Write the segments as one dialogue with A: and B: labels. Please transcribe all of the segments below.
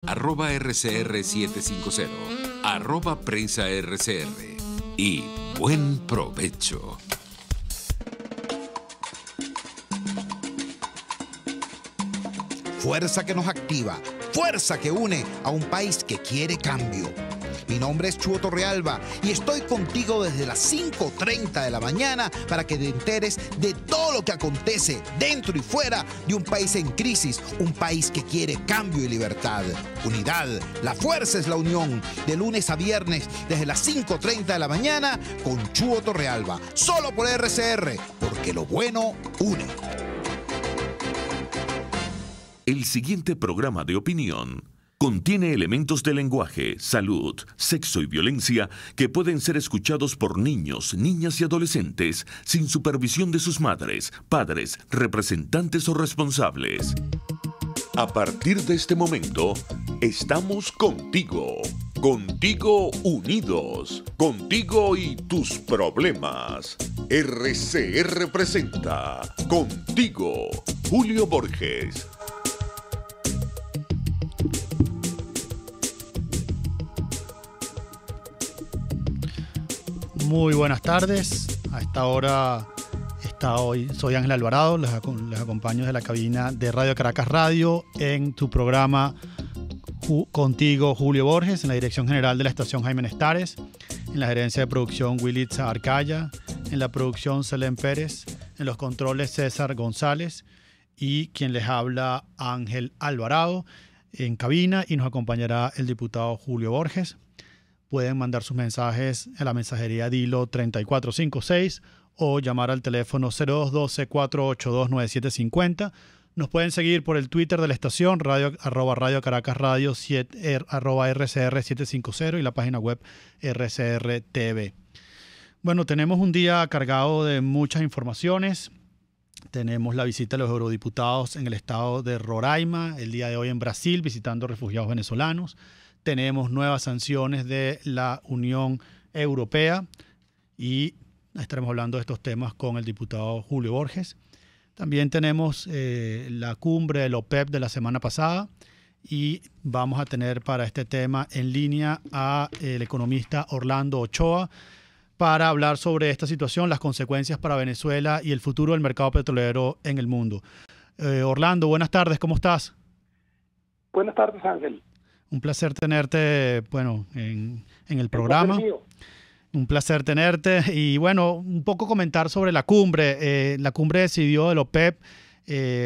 A: @RCR750, @PrensaRCR. Y buen provecho.
B: Fuerza que nos activa, fuerza que une a un país que quiere cambio. Mi nombre es Chuo Torrealba y estoy contigo desde las 5:30 de la mañana para que te enteres de todo lo que acontece dentro y fuera de un país en crisis, un país que quiere cambio y libertad. Unidad, la fuerza es la unión, de lunes a viernes desde las 5:30 de la mañana con Chuo Torrealba, solo por RCR, porque lo bueno une.
C: El siguiente programa de opinión contiene elementos de lenguaje, salud, sexo y violencia que pueden ser escuchados por niños, niñas y adolescentes sin supervisión de sus madres, padres, representantes o responsables. A partir de este momento, estamos contigo. Contigo unidos. Contigo y tus problemas. RCR presenta Contigo, Julio Borges.
D: Muy buenas tardes. A esta hora soy Ángel Alvarado, les acompaño desde la cabina de Radio Caracas Radio en tu programa Contigo, Julio Borges, en la dirección general de la estación Jaime Nestares, en la gerencia de producción Wilitza Arcaya, en la producción Selén Pérez, en los controles César González y quien les habla Ángel Alvarado en cabina, y nos acompañará el diputado Julio Borges. Pueden mandar sus mensajes a la mensajería Dilo 3456 o llamar al teléfono 0212-482-9750. Nos pueden seguir por el Twitter de la estación, Radio Caracas Radio, @RCR750 y la página web RCR TV. Bueno, tenemos un día cargado de muchas informaciones. Tenemos la visita de los eurodiputados en el estado de Roraima, el día de hoy en Brasil, visitando refugiados venezolanos. Tenemos nuevas sanciones de la Unión Europea y estaremos hablando de estos temas con el diputado Julio Borges. También tenemos la cumbre del OPEP de la semana pasada y vamos a tener para este tema en línea a el economista Orlando Ochoa para hablar sobre esta situación, las consecuencias para Venezuela y el futuro del mercado petrolero en el mundo. Orlando, buenas tardes, ¿cómo estás?
E: Buenas tardes, Ángel.
D: Un placer tenerte, bueno, en el programa. Un placer tenerte. Y bueno, un poco comentar sobre la cumbre. La cumbre decidió del OPEP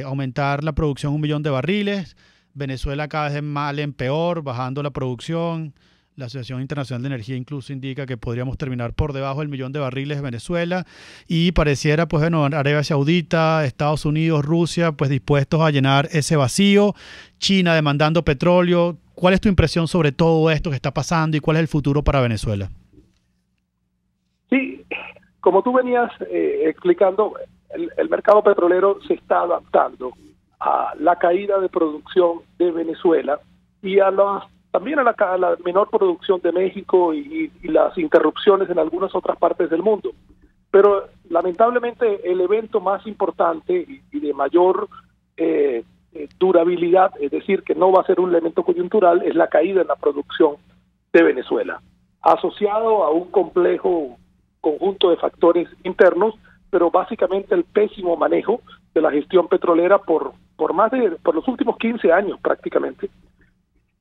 D: aumentar la producción 1 millón de barriles. Venezuela cada vez de mal en peor, bajando la producción. La Asociación Internacional de Energía incluso indica que podríamos terminar por debajo del 1 millón de barriles de Venezuela. Y pareciera, pues bueno, Arabia Saudita, Estados Unidos, Rusia, pues dispuestos a llenar ese vacío. China demandando petróleo. ¿Cuál es tu impresión sobre todo esto que está pasando y cuál es el futuro para Venezuela?
E: Sí, como tú venías explicando, el mercado petrolero se está adaptando a la caída de producción de Venezuela y también a la menor producción de México y las interrupciones en algunas otras partes del mundo. Pero lamentablemente el evento más importante y de mayor durabilidad, es decir, que no va a ser un elemento coyuntural, es la caída en la producción de Venezuela, asociado a un complejo conjunto de factores internos, pero básicamente el pésimo manejo de la gestión petrolera por los últimos 15 años prácticamente,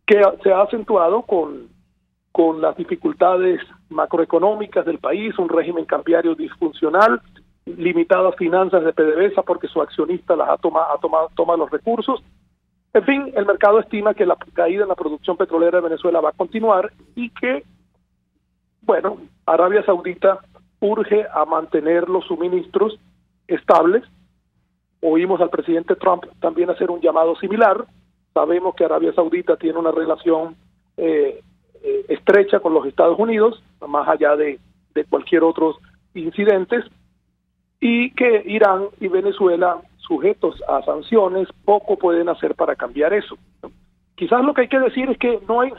E: que se ha acentuado con las dificultades macroeconómicas del país, un régimen cambiario disfuncional, limitadas finanzas de PDVSA porque su accionista toma los recursos. En fin, el mercado estima que la caída en la producción petrolera de Venezuela va a continuar y que, bueno, Arabia Saudita urge a mantener los suministros estables. Oímos al presidente Trump también hacer un llamado similar. Sabemos que Arabia Saudita tiene una relación estrecha con los Estados Unidos, más allá de cualquier otros incidentes, y que Irán y Venezuela, sujetos a sanciones, poco pueden hacer para cambiar eso. Quizás lo que hay que decir es que no hay,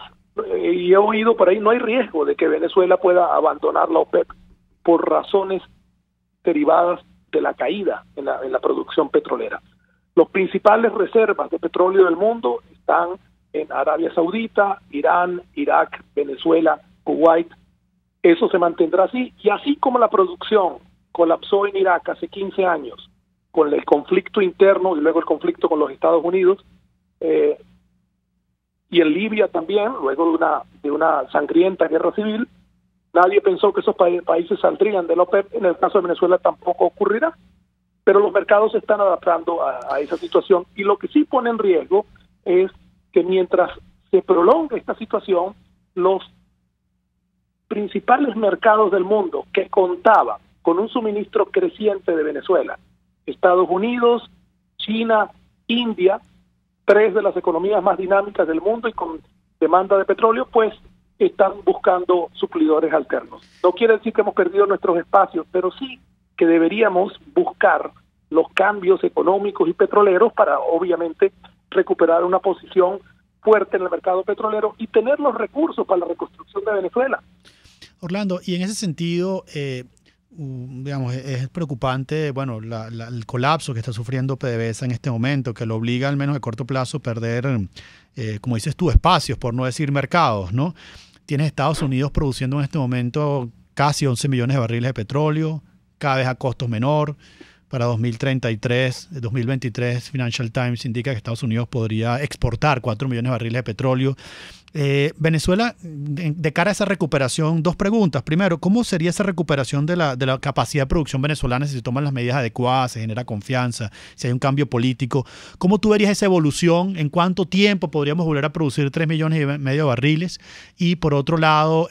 E: y he oído por ahí, no hay riesgo de que Venezuela pueda abandonar la OPEP por razones derivadas de la caída en la producción petrolera. Los principales reservas de petróleo del mundo están en Arabia Saudita, Irán, Irak, Venezuela, Kuwait. Eso se mantendrá así, y así como la producción colapsó en Irak hace 15 años con el conflicto interno y luego el conflicto con los Estados Unidos, y en Libia también, luego de una sangrienta guerra civil, nadie pensó que esos países saldrían de la OPEP. En el caso de Venezuela tampoco ocurrirá, pero los mercados se están adaptando a esa situación, y lo que sí pone en riesgo es que mientras se prolongue esta situación, los principales mercados del mundo que contaban con un suministro creciente de Venezuela, Estados Unidos, China, India, 3 de las economías más dinámicas del mundo y con demanda de petróleo, pues están buscando suplidores alternos. No quiere decir que hemos perdido nuestros espacios, pero sí que deberíamos buscar los cambios económicos y petroleros para, obviamente, recuperar una posición fuerte en el mercado petrolero y tener los recursos para la reconstrucción de Venezuela.
D: Orlando, y en ese sentido, digamos, es preocupante, bueno, el colapso que está sufriendo PDVSA en este momento, que lo obliga al menos a corto plazo a perder, como dices tú, espacios, por no decir mercados, ¿no? Tienes Estados Unidos produciendo en este momento casi 11 millones de barriles de petróleo, cada vez a costos menor. Para 2023, Financial Times indica que Estados Unidos podría exportar 4 millones de barriles de petróleo. Venezuela, de cara a esa recuperación, 2 preguntas. Primero, ¿cómo sería esa recuperación de la capacidad de producción venezolana si se toman las medidas adecuadas, se genera confianza, si hay un cambio político? ¿Cómo tú verías esa evolución? ¿En cuánto tiempo podríamos volver a producir 3 millones y medio de barriles? Y por otro lado,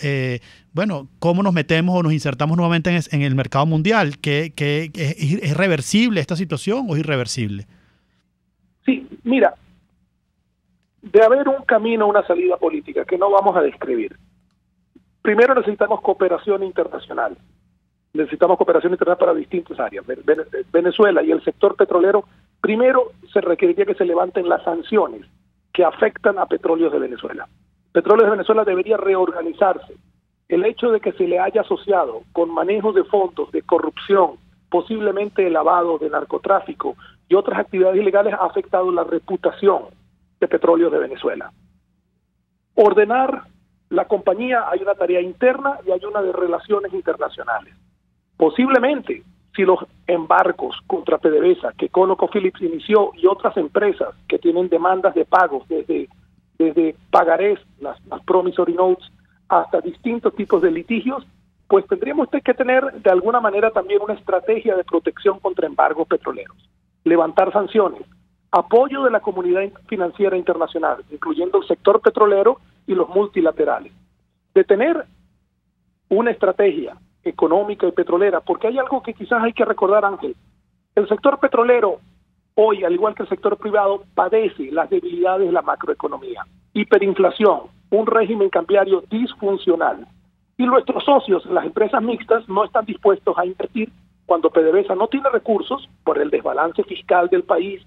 D: bueno, ¿cómo nos metemos o nos insertamos nuevamente en el mercado mundial? ¿Es reversible esta situación o es irreversible?
E: Sí, mira, de haber un camino, una salida política que no vamos a describir. Primero necesitamos cooperación internacional. Necesitamos cooperación internacional para distintas áreas. Venezuela y el sector petrolero, primero se requeriría que se levanten las sanciones que afectan a Petróleos de Venezuela. Petróleos de Venezuela debería reorganizarse. El hecho de que se le haya asociado con manejo de fondos, de corrupción, posiblemente de lavado, de narcotráfico y otras actividades ilegales ha afectado la reputación de Petróleos de Venezuela. Ordenar la compañía, hay una tarea interna y hay una de relaciones internacionales. Posiblemente, si los embargos contra PDVSA que ConocoPhillips inició y otras empresas que tienen demandas de pagos desde pagarés, las promissory notes, hasta distintos tipos de litigios, pues tendríamos que tener de alguna manera también una estrategia de protección contra embargos petroleros, levantar sanciones, apoyo de la comunidad financiera internacional, incluyendo el sector petrolero y los multilaterales, de tener una estrategia económica y petrolera, porque hay algo que quizás hay que recordar, Ángel. El sector petrolero hoy, al igual que el sector privado, padece las debilidades de la macroeconomía, hiperinflación, un régimen cambiario disfuncional, y nuestros socios, las empresas mixtas, no están dispuestos a invertir cuando PDVSA no tiene recursos por el desbalance fiscal del país.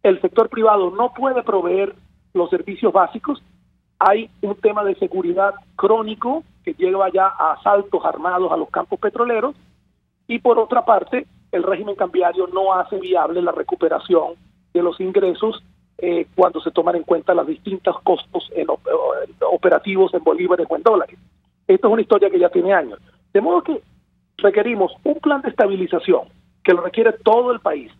E: El sector privado no puede proveer los servicios básicos. Hay un tema de seguridad crónico que lleva ya a asaltos armados a los campos petroleros, y por otra parte, el régimen cambiario no hace viable la recuperación de los ingresos cuando se toman en cuenta los distintos costos operativos en bolívares o en dólares. Esto es una historia que ya tiene años. De modo que requerimos un plan de estabilización que lo requiere todo el país.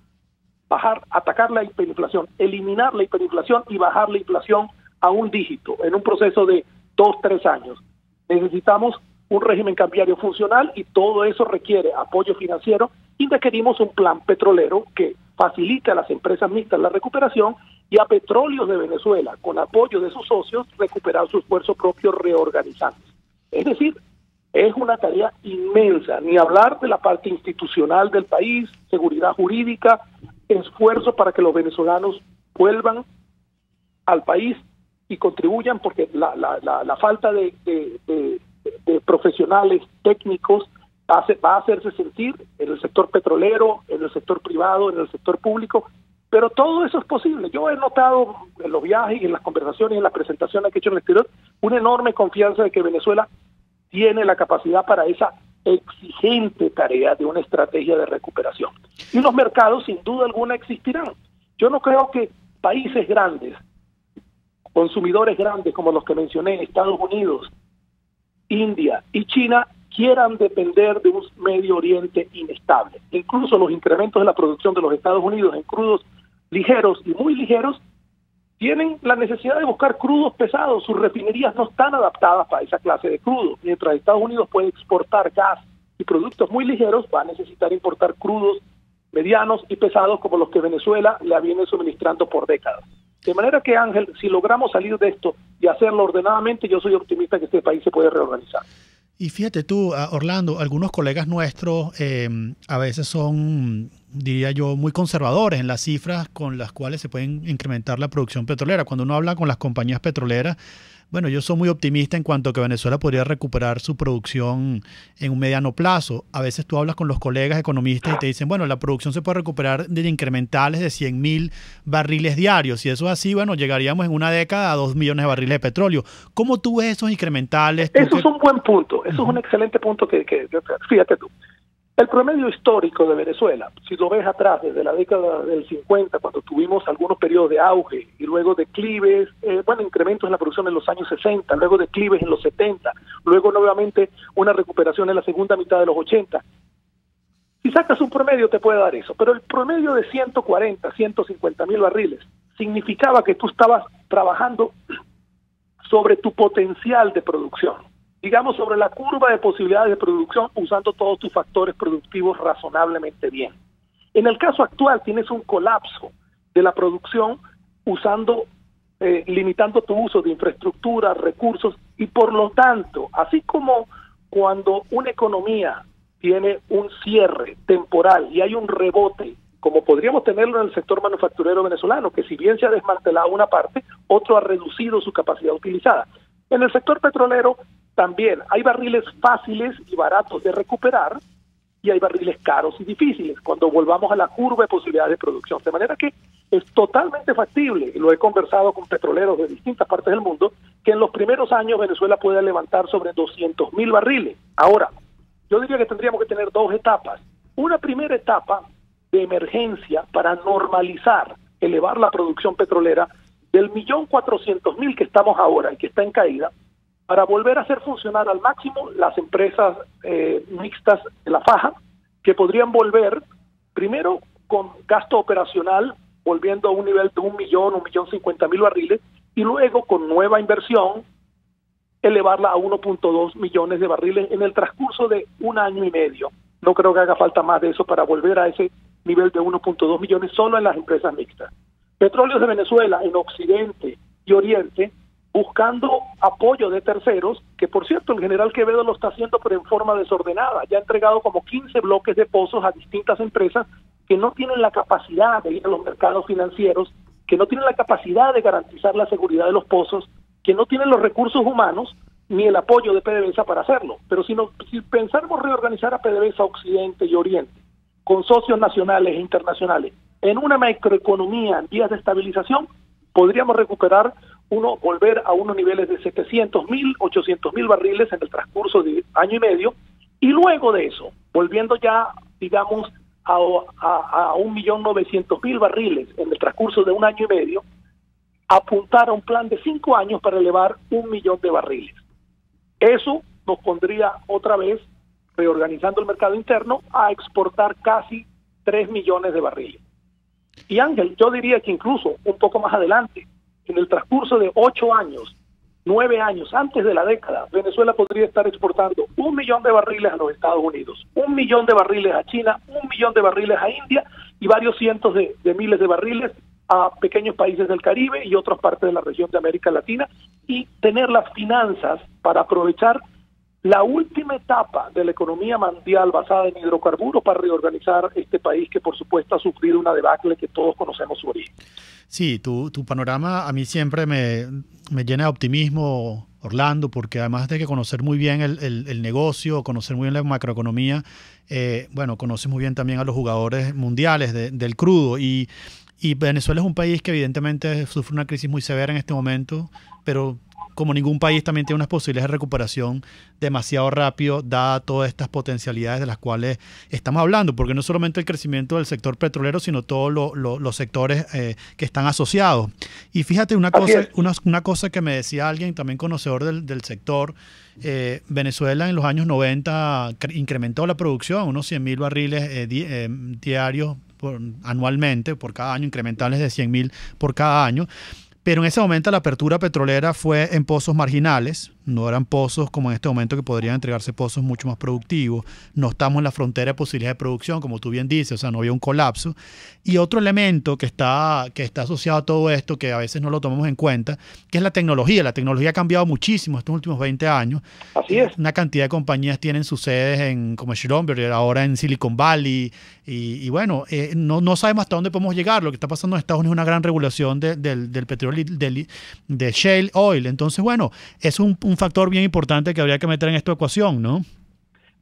E: Atacar la hiperinflación, eliminar la hiperinflación y bajar la inflación a un dígito en un proceso de 2-3 años. Necesitamos un régimen cambiario funcional y todo eso requiere apoyo financiero, y requerimos un plan petrolero que facilite a las empresas mixtas la recuperación y a Petróleos de Venezuela, con apoyo de sus socios, recuperar su esfuerzo propio reorganizándose. Es decir, es una tarea inmensa, ni hablar de la parte institucional del país, seguridad jurídica, esfuerzo para que los venezolanos vuelvan al país y contribuyan, porque la falta de profesionales técnicos va a hacerse sentir en el sector petrolero, en el sector privado, en el sector público, pero todo eso es posible. Yo he notado en los viajes y en las conversaciones y en las presentaciones que he hecho en el exterior una enorme confianza de que Venezuela tiene la capacidad para esa exigente tarea de una estrategia de recuperación. Y los mercados sin duda alguna existirán. Yo no creo que países grandes consumidores grandes como los que mencioné, Estados Unidos, India y China, quieran depender de un Medio Oriente inestable. Incluso los incrementos de la producción de los Estados Unidos en crudos ligeros y muy ligeros tienen la necesidad de buscar crudos pesados. Sus refinerías no están adaptadas para esa clase de crudo. Mientras Estados Unidos puede exportar gas y productos muy ligeros, va a necesitar importar crudos medianos y pesados como los que Venezuela le viene suministrando por décadas. De manera que, Ángel, si logramos salir de esto y hacerlo ordenadamente, yo soy optimista que este país se puede reorganizar.
D: Y fíjate tú, Orlando, algunos colegas nuestros a veces son, diría yo, muy conservadores en las cifras con las cuales se pueden incrementar la producción petrolera. Cuando uno habla con las compañías petroleras, bueno, yo soy muy optimista en cuanto a que Venezuela podría recuperar su producción en un mediano plazo. A veces tú hablas con los colegas economistas y te dicen, bueno, la producción se puede recuperar de incrementales de 100.000 barriles diarios. Si eso es así, bueno, llegaríamos en una década a 2 millones de barriles de petróleo. ¿Cómo tú ves esos incrementales?
E: Eso es un buen punto, eso es un excelente punto que fíjate tú. El promedio histórico de Venezuela, si lo ves atrás, desde la década del 50, cuando tuvimos algunos periodos de auge y luego declives, incrementos en la producción en los años 60, luego declives en los 70, luego nuevamente una recuperación en la segunda mitad de los 80. Si sacas un promedio te puede dar eso, pero el promedio de 140, 150 mil barriles significaba que tú estabas trabajando sobre tu potencial de producción. Digamos, sobre la curva de posibilidades de producción, usando todos tus factores productivos razonablemente bien. En el caso actual tienes un colapso de la producción limitando tu uso de infraestructura, recursos, y por lo tanto, así como cuando una economía tiene un cierre temporal y hay un rebote, como podríamos tenerlo en el sector manufacturero venezolano, que si bien se ha desmantelado una parte, otro ha reducido su capacidad utilizada. En el sector petrolero también hay barriles fáciles y baratos de recuperar y hay barriles caros y difíciles cuando volvamos a la curva de posibilidades de producción. De manera que es totalmente factible, y lo he conversado con petroleros de distintas partes del mundo, que en los primeros años Venezuela pueda levantar sobre 200.000 barriles. Ahora, yo diría que tendríamos que tener dos etapas. Una primera etapa de emergencia para normalizar, elevar la producción petrolera del 1.400.000 que estamos ahora y que está en caída, para volver a hacer funcionar al máximo las empresas mixtas de la faja, que podrían volver primero con gasto operacional, volviendo a un nivel de 1.050.000 barriles, y luego con nueva inversión, elevarla a 1.2 millones de barriles en el transcurso de un año y medio. No creo que haga falta más de eso para volver a ese nivel de 1.2 millones solo en las empresas mixtas. Petróleos de Venezuela en Occidente y Oriente, buscando apoyo de terceros, que por cierto el general Quevedo lo está haciendo pero en forma desordenada. Ya ha entregado como 15 bloques de pozos a distintas empresas que no tienen la capacidad de ir a los mercados financieros, que no tienen la capacidad de garantizar la seguridad de los pozos, que no tienen los recursos humanos ni el apoyo de PDVSA para hacerlo. Pero si pensamos reorganizar a PDVSA Occidente y Oriente, con socios nacionales e internacionales, en una macroeconomía en vías de estabilización, podríamos volver a unos niveles de 700.000, 800.000 barriles en el transcurso de año y medio, y luego de eso, volviendo ya, digamos, a 1.900.000 barriles en el transcurso de un año y medio, apuntar a un plan de 5 años para elevar 1 millón de barriles. Eso nos pondría otra vez, reorganizando el mercado interno, a exportar casi 3 millones de barriles. Y Ángel, yo diría que incluso un poco más adelante, en el transcurso de 8 años, 9 años antes de la década, Venezuela podría estar exportando 1 millón de barriles a los Estados Unidos, 1 millón de barriles a China, 1 millón de barriles a India y varios cientos de miles de barriles a pequeños países del Caribe y otras partes de la región de América Latina, y tener las finanzas para aprovechar la última etapa de la economía mundial basada en hidrocarburos para reorganizar este país que por supuesto ha sufrido una debacle que todos conocemos su origen.
D: Sí, tu panorama a mí siempre me llena de optimismo, Orlando, porque además de que conocer muy bien el negocio, conocer muy bien la macroeconomía, conoces muy bien también a los jugadores mundiales del crudo, y Venezuela es un país que evidentemente sufre una crisis muy severa en este momento, pero como ningún país, también tiene unas posibilidades de recuperación demasiado rápido, dada todas estas potencialidades de las cuales estamos hablando, porque no solamente el crecimiento del sector petrolero, sino todos los sectores que están asociados. Y fíjate una cosa que me decía alguien también conocedor del sector. Venezuela en los años 90 incrementó la producción, unos 100.000 barriles diarios anualmente, por cada año, incrementales de 100.000 por cada año. Pero en ese momento la apertura petrolera fue en pozos marginales, no eran pozos como en este momento que podrían entregarse pozos mucho más productivos. No estamos en la frontera de posibilidades de producción, como tú bien dices, o sea, no había un colapso. Y otro elemento que está asociado a todo esto, que a veces no lo tomamos en cuenta, que es la tecnología. La tecnología ha cambiado muchísimo estos últimos 20 años.
E: Así es.
D: Una cantidad de compañías tienen sus sedes como Schlumberger, ahora en Silicon Valley. Y bueno, no sabemos hasta dónde podemos llegar. Lo que está pasando en Estados Unidos es una gran regulación del petróleo, de shale oil. Entonces, bueno, es un factor bien importante que habría que meter en esta ecuación, ¿no?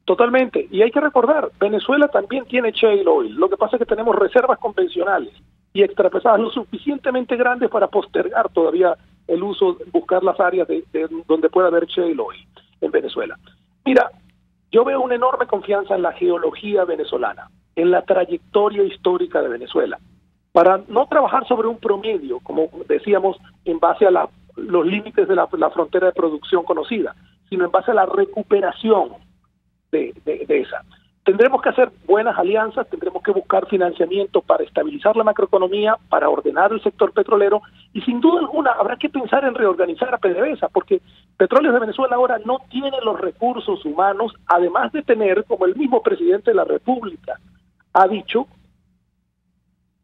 E: Totalmente. Y hay que recordar, Venezuela también tiene shale oil. Lo que pasa es que tenemos reservas convencionales y extrapesadas lo suficientemente grandes para postergar todavía el uso, buscar las áreas de donde pueda haber shale oil en Venezuela. Mira, yo veo una enorme confianza en la geología venezolana, en la trayectoria histórica de Venezuela, para no trabajar sobre un promedio, como decíamos, en base a los límites de la frontera de producción conocida, sino en base a la recuperación de esa. Tendremos que hacer buenas alianzas, tendremos que buscar financiamiento para estabilizar la macroeconomía, para ordenar el sector petrolero, y sin duda alguna habrá que pensar en reorganizar a PDVSA, porque Petróleos de Venezuela ahora no tiene los recursos humanos, además de tener, como el mismo presidente de la República ha dicho,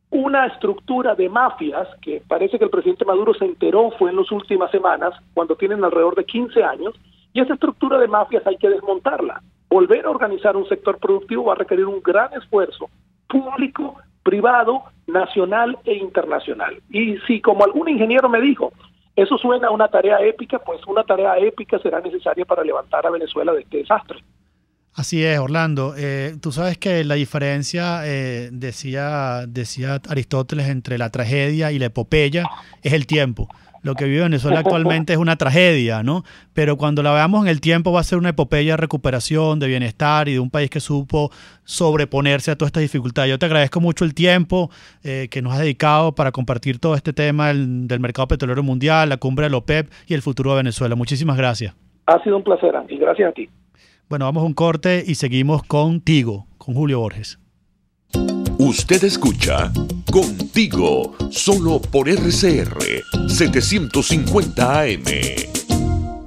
E: una estructura de mafias que parece que el presidente Maduro se enteró fue en las últimas semanas, cuando tienen alrededor de 15 años, y esa estructura de mafias hay que desmontarla. Volver a organizar un sector productivo va a requerir un gran esfuerzo público, privado, nacional e internacional. Y si, como algún ingeniero me dijo, eso suena a una tarea épica, pues una tarea épica será necesaria para levantar a Venezuela de este desastre.
D: Así es, Orlando. Tú sabes que la diferencia, decía Aristóteles, entre la tragedia y la epopeya es el tiempo. Lo que vive Venezuela actualmente es una tragedia, ¿no? Pero cuando la veamos en el tiempo va a ser una epopeya de recuperación, de bienestar y de un país que supo sobreponerse a todas estas dificultades. Yo te agradezco mucho el tiempo que nos has dedicado para compartir todo este tema del mercado petrolero mundial, la cumbre de la OPEP y el futuro de Venezuela. Muchísimas gracias.
E: Ha sido un placer, Ángel. Gracias a ti.
D: Bueno, vamos a un corte y seguimos contigo, con Julio Borges.
C: Usted escucha Contigo, solo por RCR 750 AM.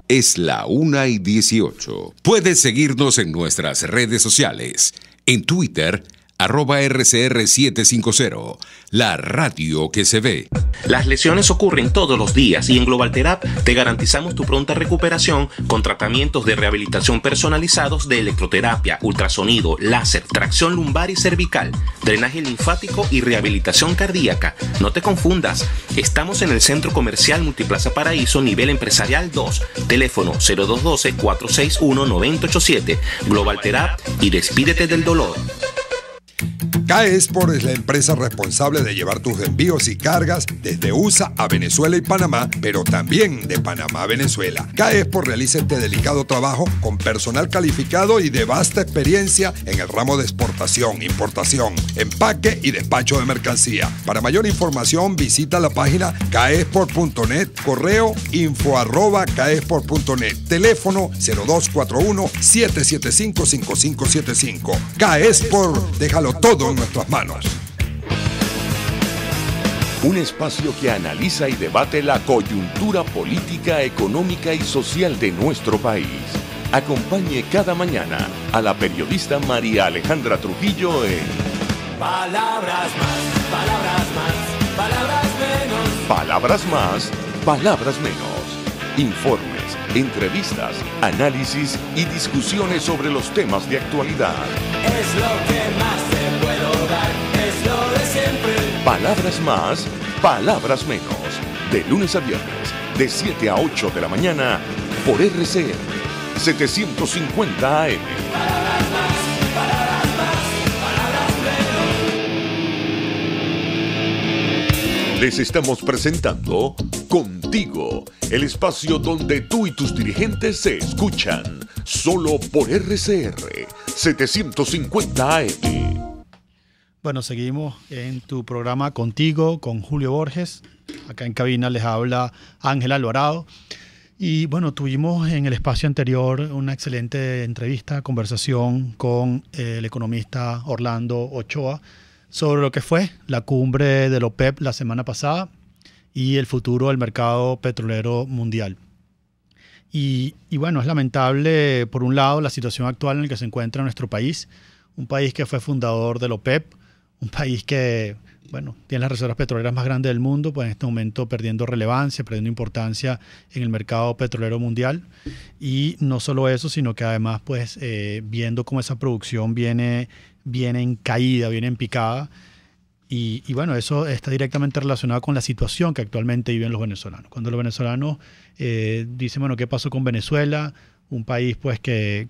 A: Es la 1:18. Puedes seguirnos en nuestras redes sociales. En Twitter, @RCR750, la radio que se ve.
F: Las lesiones ocurren todos los días y en GlobalTerap te garantizamos tu pronta recuperación con tratamientos de rehabilitación personalizados de electroterapia, ultrasonido, láser, tracción lumbar y cervical, drenaje linfático y rehabilitación cardíaca. No te confundas, estamos en el Centro Comercial Multiplaza Paraíso, nivel empresarial 2, teléfono 0212-461-9087, GlobalTerap y despídete del dolor.
G: CAESPOR es la empresa responsable de llevar tus envíos y cargas desde USA a Venezuela y Panamá, pero también de Panamá a Venezuela. CAESPOR realiza este delicado trabajo con personal calificado y de vasta experiencia en el ramo de exportación, importación, empaque y despacho de mercancía. Para mayor información visita la página caesport.net, correo info@caesport.net, teléfono 0241-775-5575. CAESPOR, déjalo todo en nuestras manos.
C: Un espacio que analiza y debate la coyuntura política, económica y social de nuestro país. Acompañe cada mañana a la periodista María Alejandra Trujillo en
H: Palabras más, palabras más, palabras menos.
C: Palabras más, palabras menos. Informes, entrevistas, análisis y discusiones sobre los temas de actualidad.
H: Es lo que más te puedo dar, es lo de siempre.
C: Palabras más, palabras menos. De lunes a viernes, de 7 a 8 de la mañana, por RCR 750 AM.
H: Palabras más, palabras más, palabras menos.
C: Les estamos presentando Contigo, el espacio donde tú y tus dirigentes se escuchan, solo por RCR 750 AM.
D: Bueno, seguimos en tu programa Contigo con Julio Borges. Acá en cabina les habla Ángel Alvarado. Y bueno, tuvimos en el espacio anterior una excelente entrevista, conversación con el economista Orlando Ochoa sobre lo que fue la cumbre de la OPEP la semana pasada y el futuro del mercado petrolero mundial. Y bueno, es lamentable, por un lado, la situación actual en la que se encuentra nuestro país, un país que fue fundador de la OPEP, un país que, bueno, tiene las reservas petroleras más grandes del mundo, pues en este momento perdiendo relevancia, perdiendo importancia en el mercado petrolero mundial. Y no solo eso, sino que además, pues, viendo cómo esa producción viene en caída, viene en picada. Y bueno, eso está directamente relacionado con la situación que actualmente viven los venezolanos. Cuando los venezolanos dicen, bueno, ¿qué pasó con Venezuela? Un país, pues, que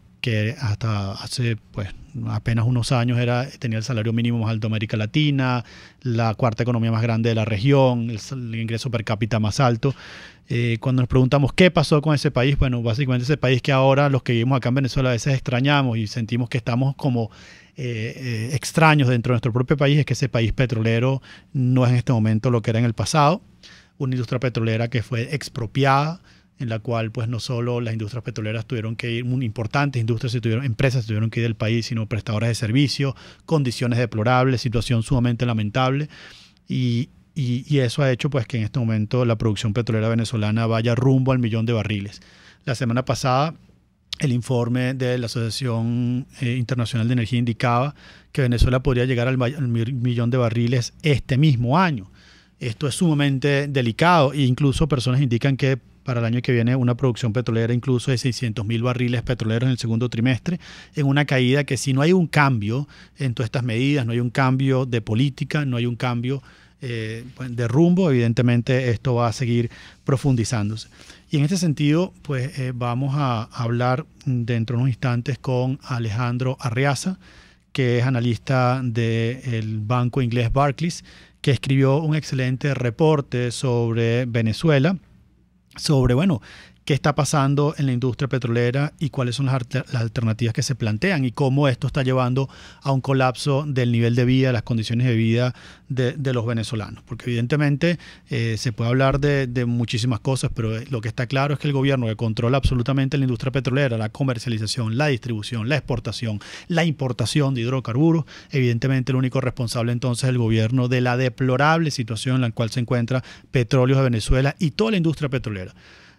D: hasta hace, pues, apenas unos años tenía el salario mínimo más alto de América Latina, la cuarta economía más grande de la región, el ingreso per cápita más alto. Cuando nos preguntamos qué pasó con ese país, bueno, básicamente ese país que ahora los que vivimos acá en Venezuela a veces extrañamos y sentimos que estamos como extraños dentro de nuestro propio país, es que ese país petrolero no es en este momento lo que era en el pasado. Una industria petrolera que fue expropiada, en la cual pues no solo las industrias petroleras tuvieron que ir, muy importantes empresas se tuvieron que ir del país, sino prestadoras de servicios, condiciones deplorables, situación sumamente lamentable, y eso ha hecho pues que en este momento la producción petrolera venezolana vaya rumbo al 1.000.000 de barriles. La semana pasada el informe de la Asociación Internacional de Energía indicaba que Venezuela podría llegar al 1.000.000 de barriles este mismo año. Esto es sumamente delicado e incluso personas indican que para el año que viene una producción petrolera incluso de 600.000 barriles petroleros en el segundo trimestre, en una caída que si no hay un cambio en todas estas medidas, no hay un cambio de política, no hay un cambio de rumbo, evidentemente esto va a seguir profundizándose. Y en este sentido, pues vamos a hablar dentro de unos instantes con Alejandro Arriaza, que es analista del banco inglés Barclays, que escribió un excelente reporte sobre Venezuela, sobre, bueno, qué está pasando en la industria petrolera y cuáles son las alternativas que se plantean y cómo esto está llevando a un colapso del nivel de vida, las condiciones de vida de los venezolanos. Porque evidentemente se puede hablar de muchísimas cosas, pero lo que está claro es que el gobierno que controla absolutamente la industria petrolera, la comercialización, la distribución, la exportación, la importación de hidrocarburos, evidentemente el único responsable entonces es el gobierno de la deplorable situación en la cual se encuentra Petróleos de Venezuela y toda la industria petrolera.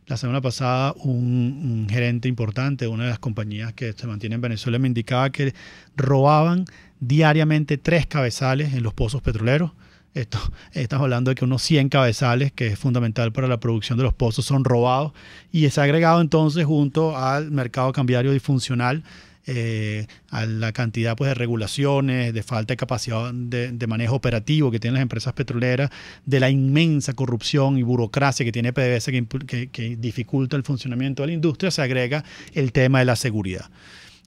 D: La semana pasada un gerente importante de una de las compañías que se mantiene en Venezuela me indicaba que robaban diariamente 3 cabezales en los pozos petroleros. Estamos hablando de que unos 100 cabezales, que es fundamental para la producción de los pozos, son robados y se ha agregado entonces junto al mercado cambiario disfuncional, a la cantidad pues, de regulaciones, de falta de capacidad de manejo operativo que tienen las empresas petroleras, de la inmensa corrupción y burocracia que tiene PDVSA que dificulta el funcionamiento de la industria, se agrega el tema de la seguridad.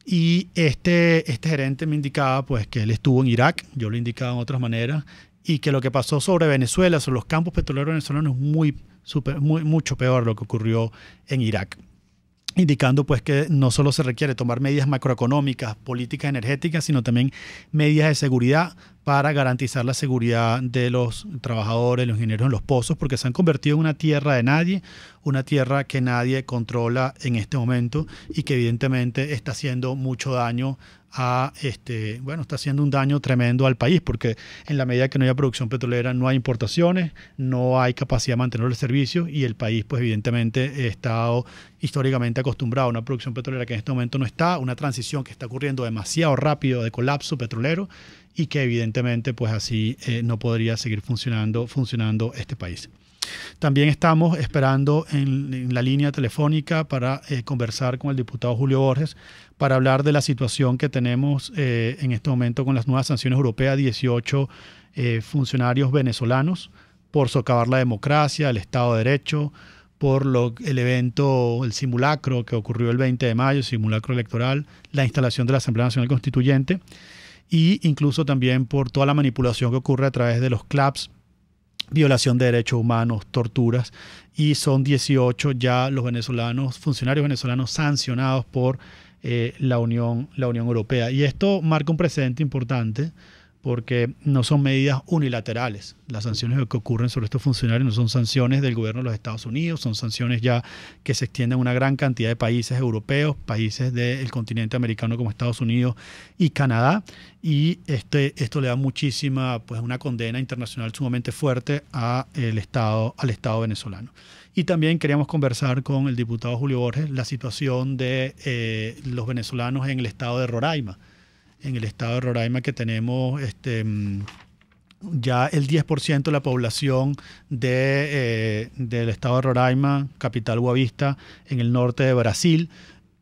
D: Y este gerente me indicaba pues, que él estuvo en Irak, yo lo indicaba de otras maneras, y que lo que pasó sobre Venezuela, sobre los campos petroleros venezolanos, es mucho peor lo que ocurrió en Irak, indicando pues que no solo se requiere tomar medidas macroeconómicas, políticas energéticas, sino también medidas de seguridad para garantizar la seguridad de los trabajadores, los ingenieros en los pozos, porque se han convertido en una tierra de nadie, una tierra que nadie controla en este momento y que evidentemente está haciendo mucho daño está haciendo un daño tremendo al país, porque en la medida que no haya producción petrolera no hay importaciones, no hay capacidad de mantener el servicio y el país pues evidentemente está históricamente acostumbrado a una producción petrolera que en este momento no está, una transición que está ocurriendo demasiado rápido de colapso petrolero y que evidentemente pues así no podría seguir funcionando este país. También estamos esperando en la línea telefónica para conversar con el diputado Julio Borges para hablar de la situación que tenemos en este momento con las nuevas sanciones europeas, 18 funcionarios venezolanos por socavar la democracia, el Estado de Derecho, por el evento, el simulacro que ocurrió el 20 de mayo, simulacro electoral, la instalación de la Asamblea Nacional Constituyente, e incluso también por toda la manipulación que ocurre a través de los CLAPS violación de derechos humanos, torturas, y son 18 ya los funcionarios venezolanos sancionados por la Unión Europea. Y esto marca un precedente importante porque no son medidas unilaterales. Las sanciones que ocurren sobre estos funcionarios no son sanciones del gobierno de los Estados Unidos, son sanciones ya que se extienden a una gran cantidad de países europeos, países del continente americano como Estados Unidos y Canadá, y esto le da muchísima, pues una condena internacional sumamente fuerte al Estado venezolano. Y también queríamos conversar con el diputado Julio Borges la situación de los venezolanos en el estado de Roraima. En el estado de Roraima, que tenemos ya el 10% de la población del estado de Roraima, capital Boavista, en el norte de Brasil.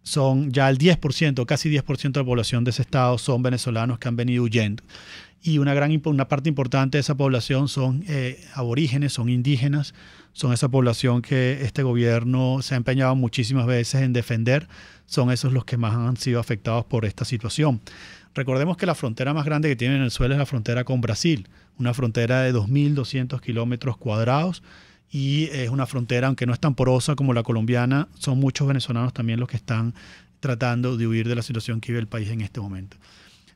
D: Son ya el 10%, casi 10% de la población de ese estado son venezolanos que han venido huyendo. Y una parte importante de esa población son aborígenes, son indígenas, son esa población que este gobierno se ha empeñado muchísimas veces en defender. Son esos los que más han sido afectados por esta situación. Recordemos que la frontera más grande que tiene Venezuela es la frontera con Brasil, una frontera de 2.200 kilómetros cuadrados, y es una frontera, aunque no es tan porosa como la colombiana, son muchos venezolanos también los que están tratando de huir de la situación que vive el país en este momento.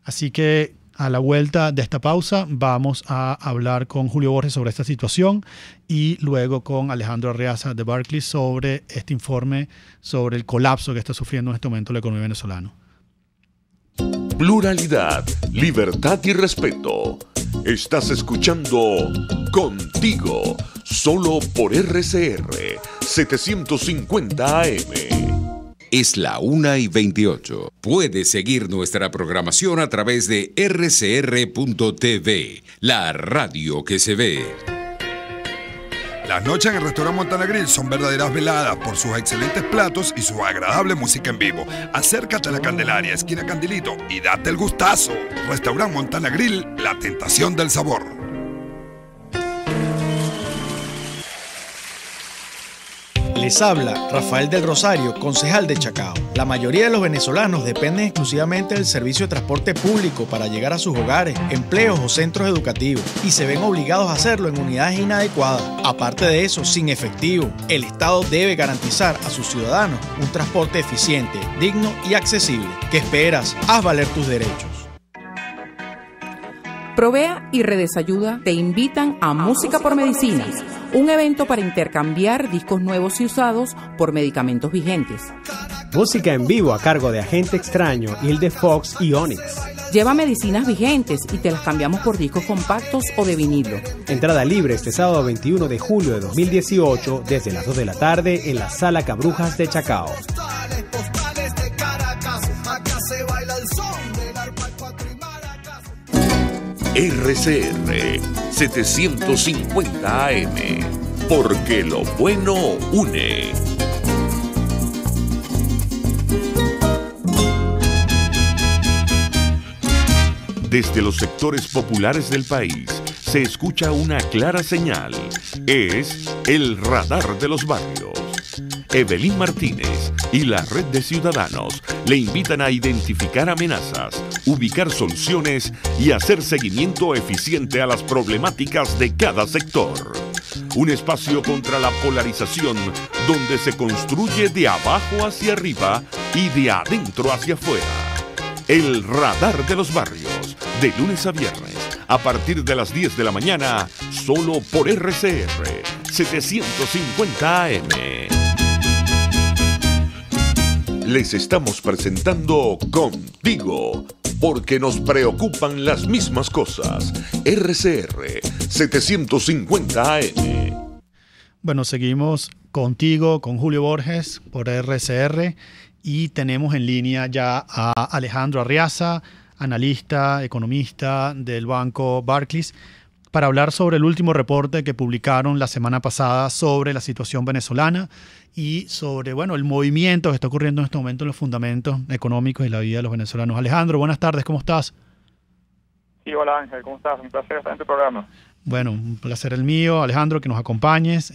D: Así que a la vuelta de esta pausa vamos a hablar con Julio Borges sobre esta situación y luego con Alejandro Arriaza de Barclays sobre este informe sobre el colapso que está sufriendo en este momento la economía venezolana.
C: Pluralidad, libertad y respeto. Estás escuchando Contigo, solo por RCR 750 AM.
A: Es la 1:28. Puedes seguir nuestra programación a través de rcr.tv, la radio que se ve.
G: Las noches en el restaurante Montana Grill son verdaderas veladas por sus excelentes platos y su agradable música en vivo. Acércate a la Candelaria, esquina Candilito, y date el gustazo. Restaurante Montana Grill, la tentación del sabor.
I: Les habla Rafael del Rosario, concejal de Chacao. La mayoría de los venezolanos dependen exclusivamente del servicio de transporte público para llegar a sus hogares, empleos o centros educativos, y se ven obligados a hacerlo en unidades inadecuadas. Aparte de eso, sin efectivo, el Estado debe garantizar a sus ciudadanos un transporte eficiente, digno y accesible. ¿Qué esperas? Haz valer tus derechos.
J: Provea y Redes Ayuda te invitan a Música por Medicinas, un evento para intercambiar discos nuevos y usados por medicamentos vigentes.
K: Música en vivo a cargo de Agente Extraño, Hilde Fox y Onyx.
J: Lleva medicinas vigentes y te las cambiamos por discos compactos o de vinilo.
K: Entrada libre este sábado 21 de julio de 2018 desde las 2 de la tarde en la Sala Cabrujas de Chacao.
C: RCR 750 AM, porque lo bueno une. Desde los sectores populares del país se escucha una clara señal. Es el radar de los barrios. Evelyn Martínez y la Red de Ciudadanos le invitan a identificar amenazas, ubicar soluciones y hacer seguimiento eficiente a las problemáticas de cada sector. Un espacio contra la polarización donde se construye de abajo hacia arriba y de adentro hacia afuera. El radar de los barrios, de lunes a viernes, a partir de las 10 de la mañana, solo por RCR 750 AM. Les estamos presentando Contigo, porque nos preocupan las mismas cosas. RCR 750 AM.
D: Bueno, seguimos contigo, con Julio Borges, por RCR, y tenemos en línea ya a Alejandro Arriaza, analista, economista del banco Barclays, para hablar sobre el último reporte que publicaron la semana pasada sobre la situación venezolana y sobre, bueno, el movimiento que está ocurriendo en este momento en los fundamentos económicos y la vida de los venezolanos. Alejandro, buenas tardes, ¿cómo estás?
L: Sí, hola Ángel, ¿cómo estás? Un placer estar en tu programa.
D: Bueno, un placer el mío, Alejandro, que nos acompañes.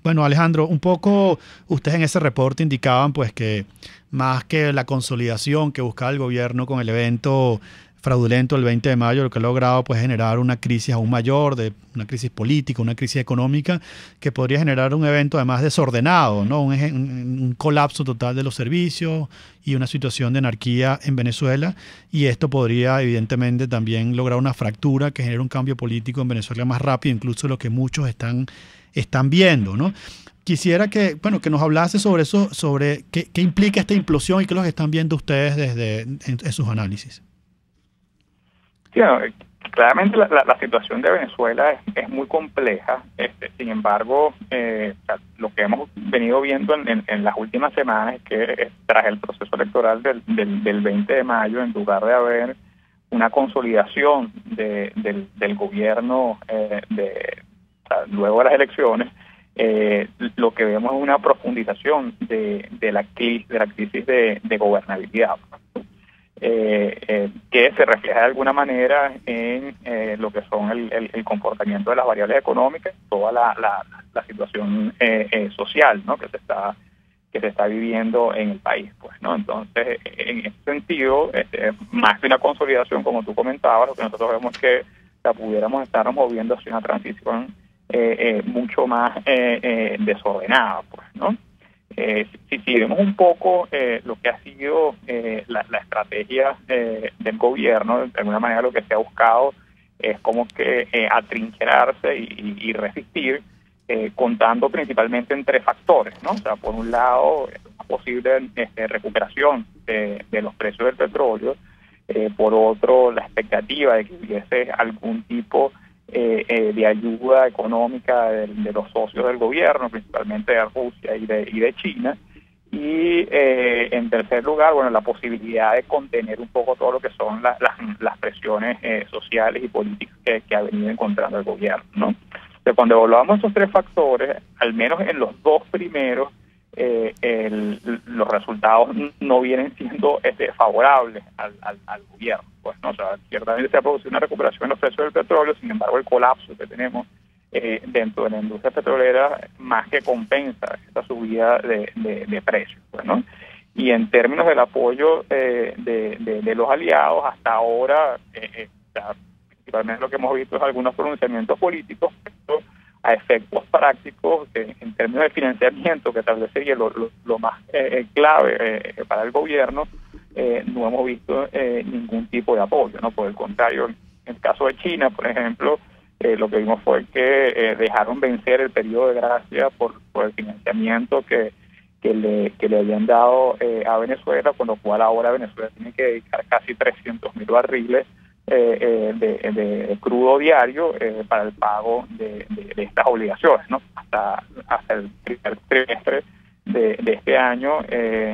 D: Bueno, Alejandro, un poco ustedes en ese reporte indicaban pues que más que la consolidación que buscaba el gobierno con el evento fraudulento el 20 de mayo, lo que ha logrado pues generar una crisis aún mayor, de una crisis política, una crisis económica, que podría generar un evento además desordenado, ¿no? Un colapso total de los servicios y una situación de anarquía en Venezuela, y esto podría evidentemente también lograr una fractura que genere un cambio político en Venezuela más rápido, incluso lo que muchos están viendo, ¿no? Quisiera que nos hablase sobre eso, sobre qué implica esta implosión y qué es lo que están viendo ustedes en sus análisis.
L: Sí, claramente la situación de Venezuela es muy compleja. Sin embargo, lo que hemos venido viendo en las últimas semanas es que tras el proceso electoral del 20 de mayo, en lugar de haber una consolidación del gobierno luego de las elecciones, lo que vemos es una profundización de la crisis de gobernabilidad, que se refleja de alguna manera en lo que son el comportamiento de las variables económicas, toda la situación social, ¿no? que se está viviendo en el país, pues, ¿no? Entonces, en ese sentido, más que una consolidación, como tú comentabas, lo que nosotros vemos es que pudiéramos estarnos moviendo hacia una transición mucho más desordenada, pues, ¿no? Si vemos un poco lo que ha sido la estrategia del gobierno, de alguna manera lo que se ha buscado es como que atrincherarse y resistir, contando principalmente en tres factores, ¿no? O sea, por un lado, una posible recuperación de los precios del petróleo, por otro, la expectativa de que hubiese algún tipo de ayuda económica de los socios del gobierno, principalmente de Rusia y de China, y en tercer lugar, la posibilidad de contener un poco todo lo que son las presiones sociales y políticas que ha venido encontrando el gobierno, ¿no? Entonces, cuando evaluamos esos tres factores, al menos en los dos primeros, los resultados no vienen siendo favorables al gobierno, pues, ¿no? O sea, ciertamente se ha producido una recuperación en los precios del petróleo, sin embargo el colapso que tenemos dentro de la industria petrolera más que compensa esta subida de precios, pues, ¿no? Y en términos del apoyo de los aliados, hasta ahora principalmente lo que hemos visto es algunos pronunciamientos políticos, pero a efectos prácticos, en términos de financiamiento, que tal vez sería lo más clave para el gobierno, no hemos visto ningún tipo de apoyo, ¿no? Por el contrario, en el caso de China, por ejemplo, lo que vimos fue que dejaron vencer el periodo de gracia por el financiamiento que le habían dado a Venezuela, con lo cual ahora Venezuela tiene que dedicar casi 300.000 barriles de crudo diario para el pago de estas obligaciones, ¿no? Hasta el primer trimestre de este año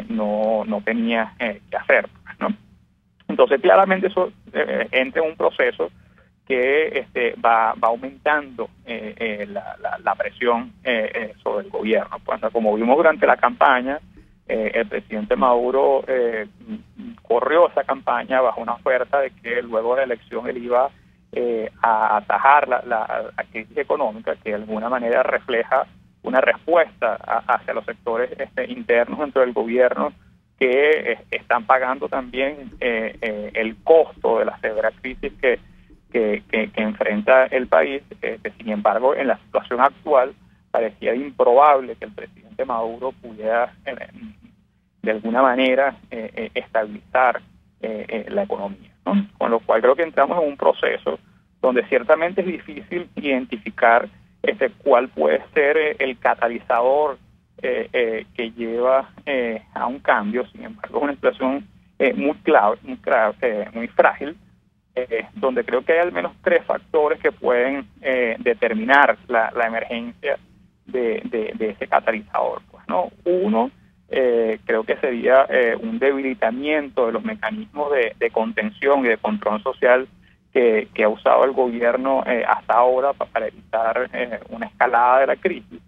L: no tenía que hacer, ¿no? Entonces, claramente eso entra en un proceso que va aumentando la presión sobre el gobierno. Pues, como vimos durante la campaña, el presidente Maduro corrió esa campaña bajo una oferta de que luego de la elección él iba a atajar la crisis económica, que de alguna manera refleja una respuesta hacia los sectores internos dentro del gobierno que están pagando también el costo de la severa crisis que enfrenta el país. Sin embargo, en la situación actual parecía improbable que el presidente Maduro pudiera de alguna manera estabilizar la economía, ¿no? Con lo cual creo que entramos en un proceso donde ciertamente es difícil identificar cuál puede ser el catalizador que lleva a un cambio. Sin embargo, es una situación muy frágil, donde creo que hay al menos tres factores que pueden determinar la emergencia de ese catalizador, pues, ¿no? Uno, creo que sería un debilitamiento de los mecanismos de contención y de control social que ha usado el gobierno hasta ahora para evitar una escalada de la crisis.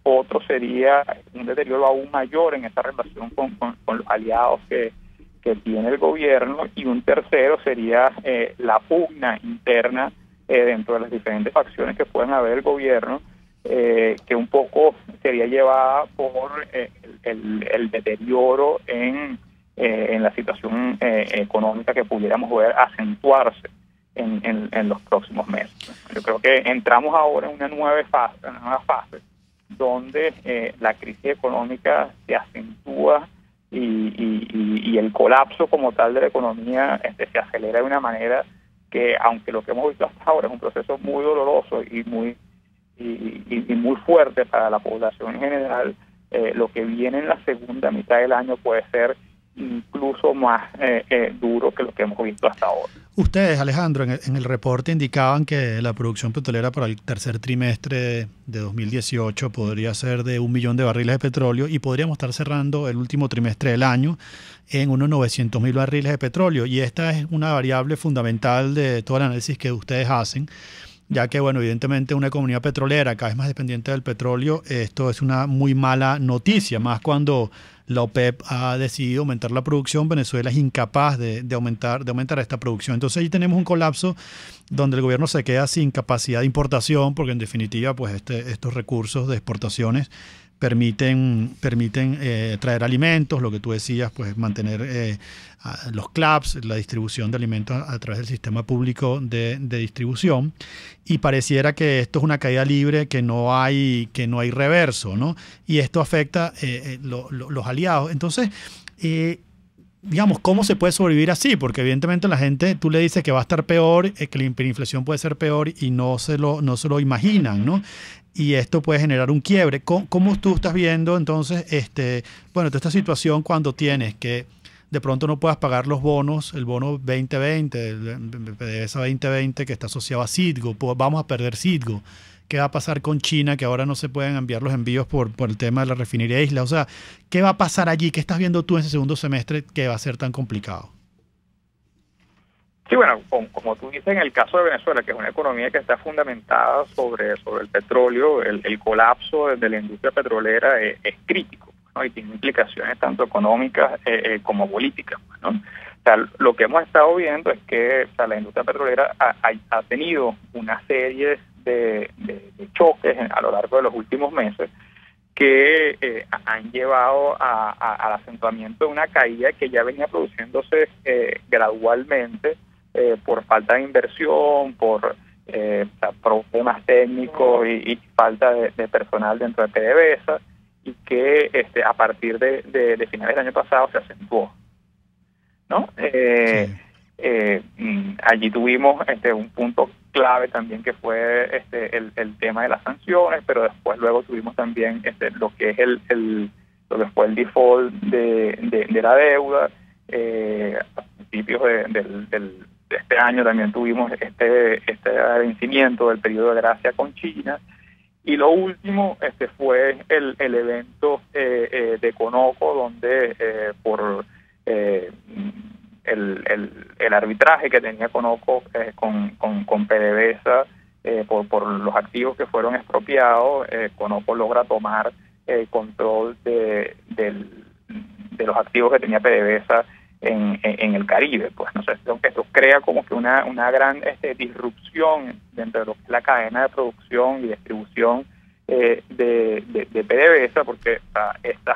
L: Otro sería un deterioro aún mayor en esa relación con los aliados que tiene el gobierno, y un tercero sería la pugna interna dentro de las diferentes facciones que pueden haber el gobierno, que un poco sería llevada por el deterioro en en la situación económica que pudiéramos ver acentuarse en los próximos meses. Yo creo que entramos ahora en una nueva fase donde la crisis económica se acentúa y el colapso como tal de la economía se acelera de una manera que, aunque lo que hemos visto hasta ahora es un proceso muy doloroso y muy fuerte para la población en general, lo que viene en la segunda mitad del año puede ser incluso más duro que lo que hemos visto hasta ahora.
D: Ustedes, Alejandro, en el reporte indicaban que la producción petrolera para el tercer trimestre de 2018 podría ser de 1 millón de barriles de petróleo y podríamos estar cerrando el último trimestre del año en unos 900.000 barriles de petróleo. Y esta es una variable fundamental de todo el análisis que ustedes hacen, ya que, bueno, evidentemente una economía petrolera cada vez más dependiente del petróleo, esto es una muy mala noticia, más cuando la OPEP ha decidido aumentar la producción. Venezuela es incapaz de aumentar esta producción. Entonces ahí tenemos un colapso donde el gobierno se queda sin capacidad de importación, porque en definitiva pues estos recursos de exportaciones permiten traer alimentos, lo que tú decías, pues mantener los CLAPS, la distribución de alimentos a través del sistema público de distribución, y pareciera que esto es una caída libre, que no hay reverso, ¿no? Y esto afecta los aliados. Entonces, digamos, ¿cómo se puede sobrevivir así? Porque evidentemente la gente, tú le dices que va a estar peor, que la hiperinflación puede ser peor y no se lo imaginan, ¿no? Y esto puede generar un quiebre. ¿Cómo tú estás viendo entonces toda esta situación cuando tienes que de pronto no puedas pagar los bonos, el bono 2020, el PDVSA 2020 que está asociado a Citgo, vamos a perder Citgo? ¿Qué va a pasar con China, que ahora no se pueden enviar los envíos por el tema de la refinería de Isla? O sea, ¿qué va a pasar allí? ¿Qué estás viendo tú en ese segundo semestre que va a ser tan complicado?
L: Sí, bueno, como tú dices, en el caso de Venezuela, que es una economía que está fundamentada sobre el petróleo, el colapso de la industria petrolera es crítico, ¿no? Y tiene implicaciones tanto económicas como políticas, ¿no? O sea, lo que hemos estado viendo es que la industria petrolera ha tenido una serie de choques a lo largo de los últimos meses que han llevado al acentuamiento de una caída que ya venía produciéndose gradualmente por falta de inversión, por problemas técnicos y falta de personal dentro de PDVSA, y que a partir de finales del año pasado se acentuó, ¿no? Allí tuvimos un punto clave también, que fue el tema de las sanciones, pero después luego tuvimos también lo que es lo que fue el default de la deuda. A principios de este año también tuvimos este vencimiento del periodo de gracia con China, y lo último fue el evento de Conoco, donde por el arbitraje que tenía Conoco con PDVSA por los activos que fueron expropiados, Conoco logra tomar control de los activos que tenía PDVSA en el Caribe. Pues no sé, esto crea como que una gran disrupción dentro de lo que es la cadena de producción y distribución de PDVSA, porque estos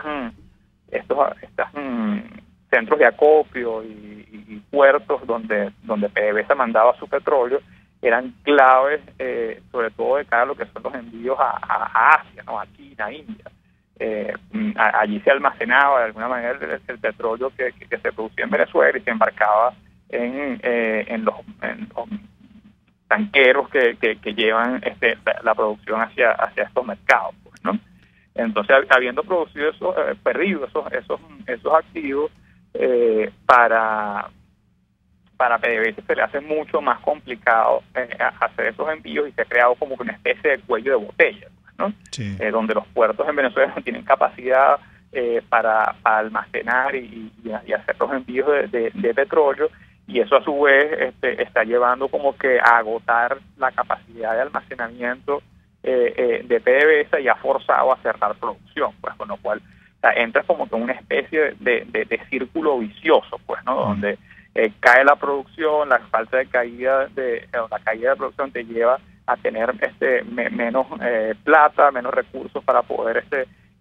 L: centros de acopio y puertos donde PDVSA mandaba su petróleo eran claves, sobre todo de cara a lo que son los envíos a Asia, ¿no? A China, a India. Allí se almacenaba de alguna manera el petróleo que se producía en Venezuela y se embarcaba en los tanqueros que llevan la producción hacia estos mercados, pues, ¿no? Entonces, habiendo producido perdido esos activos, para PDVSA se le hace mucho más complicado hacer esos envíos, y se ha creado como una especie de cuello de botella, ¿no? Sí. Donde los puertos en Venezuela no tienen capacidad para almacenar y hacer los envíos de petróleo, y eso a su vez está llevando como que a agotar la capacidad de almacenamiento de PDVSA, y ha forzado a cerrar producción, pues, con lo cual entra como que una especie de círculo vicioso, pues, ¿no? Donde cae la producción, la falta de la caída de producción te lleva a tener menos plata, menos recursos para poder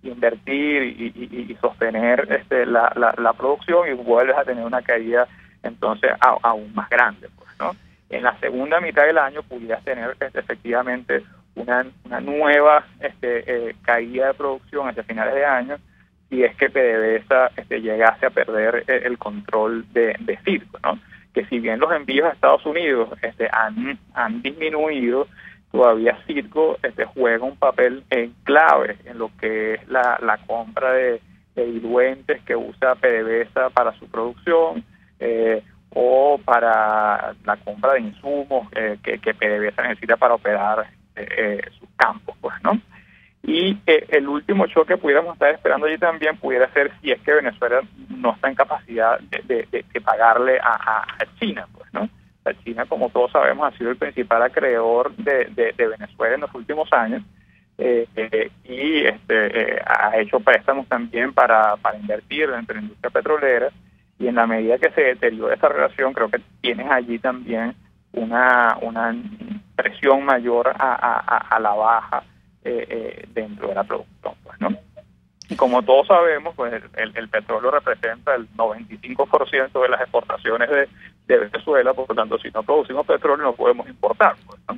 L: invertir y sostener la producción, y vuelves a tener una caída entonces aún más grande, pues, ¿no? En la segunda mitad del año pudieras tener efectivamente una nueva caída de producción hacia finales de año, si es que PDVSA llegase a perder el control de Citgo, ¿no? Que si bien los envíos a Estados Unidos han disminuido, todavía Citgo juega un papel clave en lo que es la compra de diluentes que usa PDVSA para su producción, o para la compra de insumos que PDVSA necesita para operar sus campos, pues, ¿no? Y el último choque que pudiéramos estar esperando allí también pudiera ser si es que Venezuela no está en capacidad de pagarle a China, pues, ¿no? La China, como todos sabemos, ha sido el principal acreedor de Venezuela en los últimos años, y ha hecho préstamos también para invertir dentro de la industria petrolera, y en la medida que se deteriora esa relación, creo que tienes allí también una presión mayor a la baja dentro de la producción, pues, ¿no? Y como todos sabemos, pues el petróleo representa el 95% de las exportaciones de Venezuela, por lo tanto, si no producimos petróleo no podemos importar, pues, ¿no?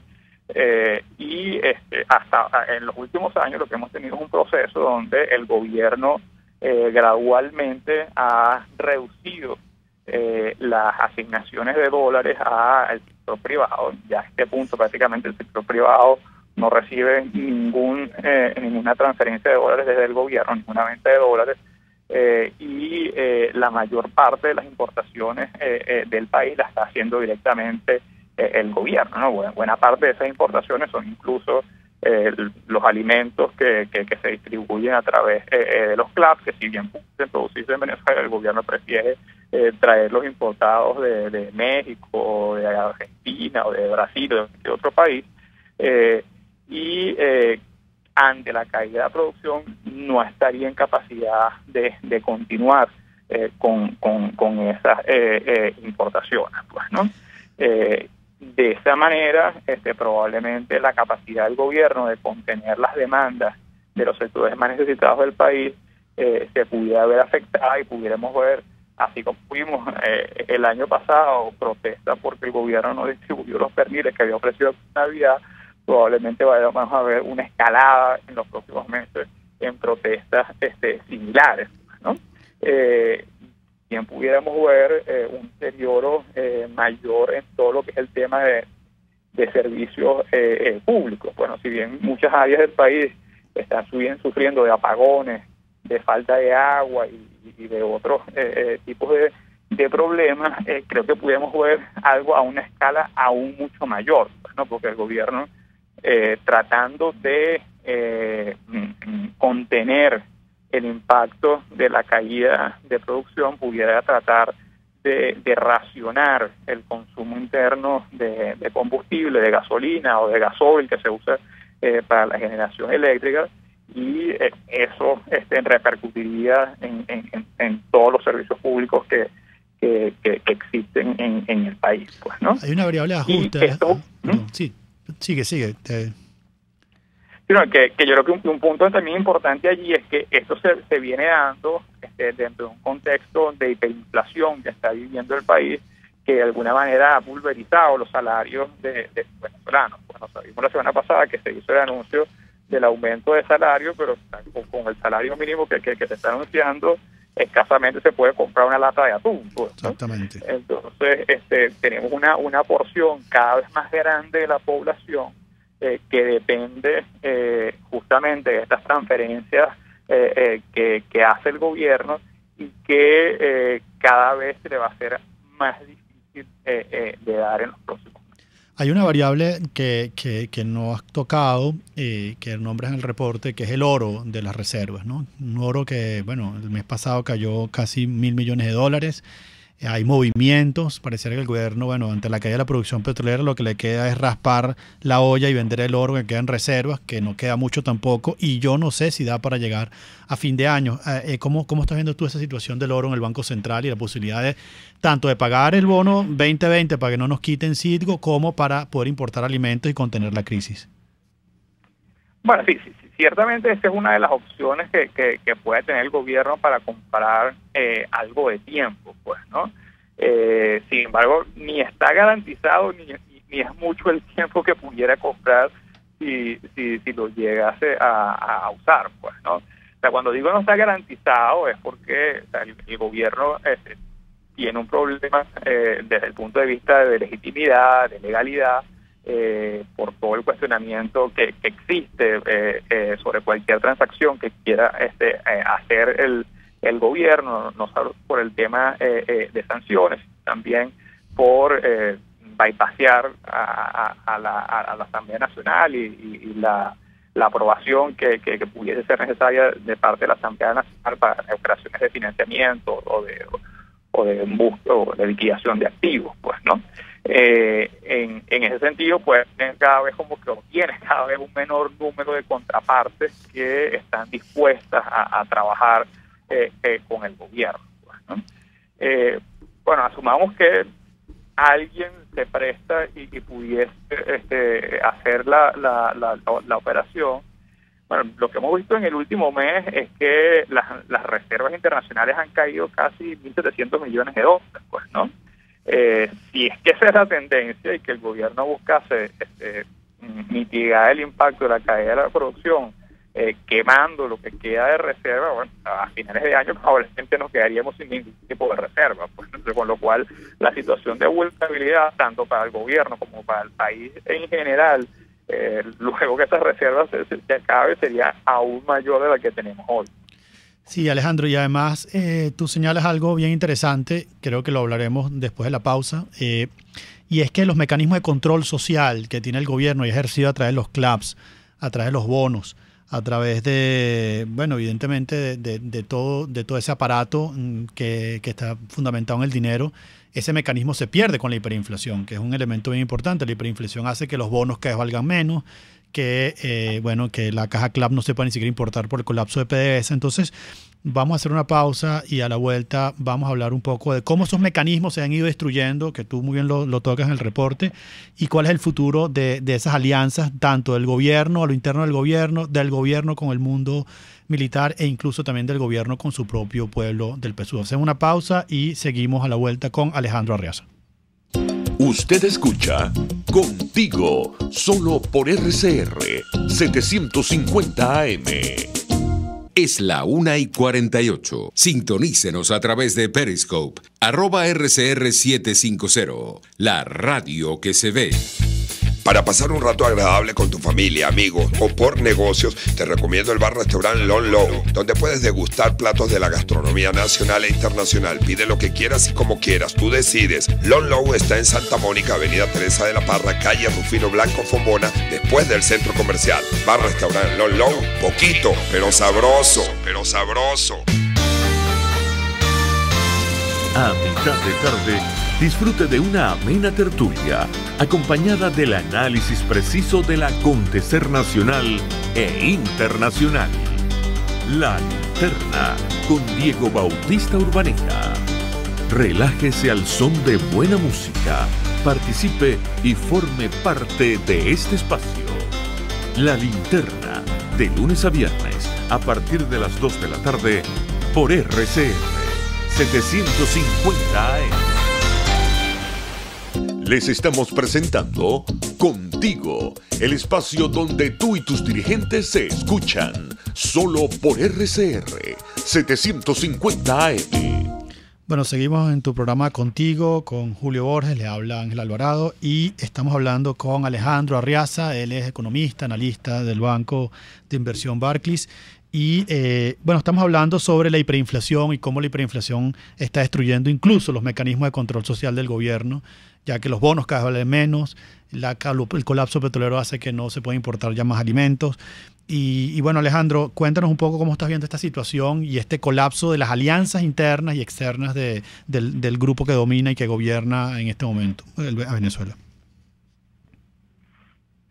L: Hasta en los últimos años lo que hemos tenido es un proceso donde el gobierno gradualmente ha reducido las asignaciones de dólares al sector privado. Ya a este punto prácticamente el sector privado no recibe ninguna transferencia de dólares desde el gobierno, ninguna venta de dólares, y la mayor parte de las importaciones del país la está haciendo directamente el gobierno, ¿no? Buena parte de esas importaciones son incluso los alimentos que se distribuyen a través de los CLAP, que si bien pueden producirse en Venezuela, el gobierno prefiere traerlos importados de México, de Argentina o de Brasil o de otro país, y ante la caída de producción no estaría en capacidad de continuar con esas importaciones, pues, ¿no? De esa manera, probablemente la capacidad del gobierno de contener las demandas de los sectores más necesitados del país se pudiera ver afectada, y pudiéramos ver, así como fuimos el año pasado, protesta porque el gobierno no distribuyó los permisos que había ofrecido en Navidad. Probablemente vamos a ver una escalada en los próximos meses en protestas similares, ¿no? Bien pudiéramos ver un deterioro mayor en todo lo que es el tema de servicios públicos. Bueno, si bien muchas áreas del país están sufriendo de apagones, de falta de agua y de otros tipos de problemas, creo que pudiéramos ver algo a una escala aún mucho mayor, ¿no? Porque el gobierno, tratando de contener el impacto de la caída de producción, pudiera tratar de racionar el consumo interno de combustible, de gasolina o de gasóil que se usa para la generación eléctrica, y eso repercutiría en todos los servicios públicos que existen en el país, pues, ¿no?
D: Hay una variable de ajuste. Sí, sigue.
L: Sino que yo creo que un punto también importante allí es que esto se viene dando dentro de un contexto de hiperinflación que está viviendo el país, que de alguna manera ha pulverizado los salarios de venezolanos. Bueno, sabimos la semana pasada que se hizo el anuncio del aumento de salario, pero con el salario mínimo que se está anunciando, escasamente se puede comprar una lata de atún, pues, ¿no?
D: Exactamente.
L: Entonces, tenemos una porción cada vez más grande de la población que depende justamente de estas transferencias que hace el gobierno, y que cada vez se le va a hacer más difícil de dar en los próximos meses.
D: Hay una variable que no has tocado, que nombras en el reporte, que es el oro de las reservas, ¿no? Un oro que, bueno, el mes pasado cayó casi $1.000 millones. Hay movimientos, pareciera que el gobierno, bueno, ante la caída de la producción petrolera, lo que le queda es raspar la olla y vender el oro que queda en reservas, que no queda mucho tampoco, y yo no sé si da para llegar a fin de año. ¿Cómo estás viendo tú esa situación del oro en el Banco Central y la posibilidad de tanto de pagar el bono 2020 para que no nos quiten Citgo, como para poder importar alimentos y contener la crisis?
L: Bueno, sí, ciertamente esa es una de las opciones que puede tener el gobierno para comprar algo de tiempo, pues, ¿no? Sin embargo, ni está garantizado ni es mucho el tiempo que pudiera comprar si lo llegase a usar, pues, ¿no? O sea, cuando digo no está garantizado es porque, o sea, el gobierno tiene un problema desde el punto de vista de legitimidad, de legalidad, por todo el cuestionamiento que existe sobre cualquier transacción que quiera hacer el gobierno, no solo por el tema de sanciones, también por bypassear a la Asamblea Nacional y la aprobación que pudiese ser necesaria de parte de la Asamblea Nacional para operaciones de financiamiento o de liquidación de activos, pues, ¿no? En ese sentido, pues, cada vez como que obtienes cada vez un menor número de contrapartes que están dispuestas a trabajar con el gobierno, pues, ¿no? Bueno, asumamos que alguien se presta y pudiese hacer la operación. Bueno, lo que hemos visto en el último mes es que las reservas internacionales han caído casi 1.700 millones de dólares, pues, ¿no? Si es que esa es la tendencia y que el gobierno buscase mitigar el impacto de la caída de la producción, quemando lo que queda de reserva, bueno, a finales de año probablemente nos quedaríamos sin ningún tipo de reserva, pues, entonces, con lo cual la situación de vulnerabilidad tanto para el gobierno como para el país en general, luego que esas reservas se acabe, sería aún mayor de la que tenemos hoy.
D: Sí, Alejandro, y además tú señalas algo bien interesante, creo que lo hablaremos después de la pausa, y es que los mecanismos de control social que tiene el gobierno y ejercido a través de los CLAPS, a través de los bonos, a través de, bueno, evidentemente de todo ese aparato que está fundamentado en el dinero, ese mecanismo se pierde con la hiperinflación, que es un elemento bien importante. La hiperinflación hace que los bonos cada vez valgan menos, que que la caja CLAP no se pueda ni siquiera importar por el colapso de PDVSA. Entonces, vamos a hacer una pausa y a la vuelta vamos a hablar un poco de cómo esos mecanismos se han ido destruyendo, que tú muy bien lo tocas en el reporte, y cuál es el futuro de esas alianzas, tanto del gobierno, a lo interno del gobierno con el mundo militar e incluso también del gobierno con su propio pueblo del PSUV. Hacemos una pausa y seguimos a la vuelta con Alejandro Arriaza.
C: Usted escucha Contigo, solo por RCR 750 AM.
A: Es la 1:48. Sintonícenos a través de Periscope, @RCR750, la radio que se ve.
G: Para pasar un rato agradable con tu familia, amigos o por negocios, te recomiendo el bar-restaurante Lon Low, donde puedes degustar platos de la gastronomía nacional e internacional. Pide lo que quieras y como quieras, tú decides. Lon Low está en Santa Mónica, Avenida Teresa de la Parra, calle Rufino Blanco Fombona, después del centro comercial. Bar-restaurante Lon Low, poquito, pero sabroso,
C: A mitad de tarde, disfrute de una amena tertulia, acompañada del análisis preciso del acontecer nacional e internacional. La Linterna, con Diego Bautista Urbaneta. Relájese al son de buena música, participe y forme parte de este espacio. La Linterna, de lunes a viernes, a partir de las 2 de la tarde, por RCR 750 AM. Les estamos presentando Contigo, el espacio donde tú y tus dirigentes se escuchan, solo por RCR 750 AM.
D: Bueno, seguimos en tu programa Contigo, con Julio Borges, le habla Ángel Alvarado, y estamos hablando con Alejandro Arriaza. Él es economista, analista del Banco de Inversión Barclays. Y bueno, estamos hablando sobre la hiperinflación y cómo la hiperinflación está destruyendo incluso los mecanismos de control social del gobierno, ya que los bonos cada vez valen menos, el colapso petrolero hace que no se pueda importar ya más alimentos. Y bueno, Alejandro, cuéntanos un poco cómo estás viendo esta situación y este colapso de las alianzas internas y externas del grupo que domina y que gobierna en este momento a Venezuela.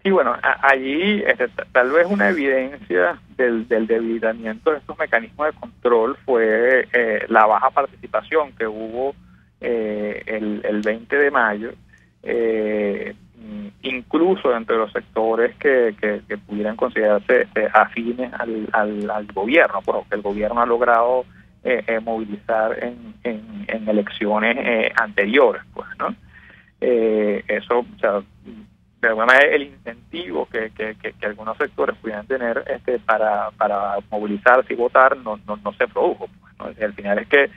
L: Sí, bueno, allí tal vez una evidencia del debilitamiento de estos mecanismos de control fue la baja participación que hubo el 20 de mayo, incluso entre los sectores que pudieran considerarse afines al gobierno, porque el gobierno ha logrado movilizar en elecciones anteriores, pues, ¿no? Eso, o sea, de alguna manera el incentivo que algunos sectores pudieran tener para movilizarse y votar no se produjo, pues, ¿no? Y al final es que